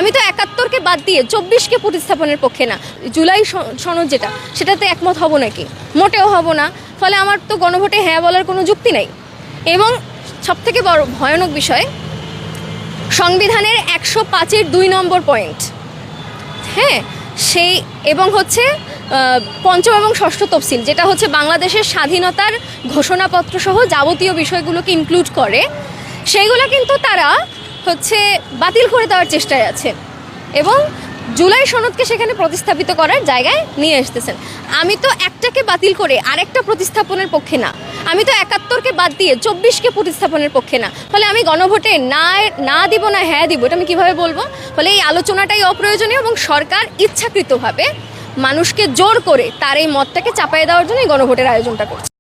আমি তো ৭১কে বাদ দিয়ে ২৪কে প্রতিস্থাপনের পক্ষে না। জুলাই সনদ যেটা, সেটাতে একমত হব নাকি? মোটেও হব না। ফলে আমার তো গণভোটে হ্যাঁ বলার কোনো যুক্তি নাই। এবং সবথেকে বড় ভয়ানক বিষয়, সংবিধানের ১০৫-এর ২ নম্বর পয়েন্ট, হ্যাঁ, সেই এবং হচ্ছে পঞ্চম এবং ষষ্ঠ তফসিল, যেটা হচ্ছে বাংলাদেশের স্বাধীনতার ঘোষণাপত্র সহ যাবতীয় বিষয়গুলোকে ইনক্লুড করে, সেইগুলো কিন্তু তারা হচ্ছে বাতিল করে দেওয়ার চেষ্টায় আছে এবং জুলাই সনদকে সেখানে প্রতিস্থাপিত করার জায়গায় নিয়ে আসতেছেন। আমি তো একটাকে বাতিল করে আরেকটা প্রতিস্থাপনের পক্ষে না। আমি তো ৭১কে বাদ দিয়ে ২৪কে প্রতিস্থাপনের পক্ষে না। ফলে আমি গণভোটে না দিব না হ্যাঁ দিব, এটা আমি কীভাবে বলবো? ফলে এই আলোচনাটাই অপ্রয়োজনীয় এবং সরকার ইচ্ছাকৃতভাবে মানুষকে জোর করে তার এই মতটাকে চাপাই দেওয়ার জন্য এই গণভোটের আয়োজনটা করছে।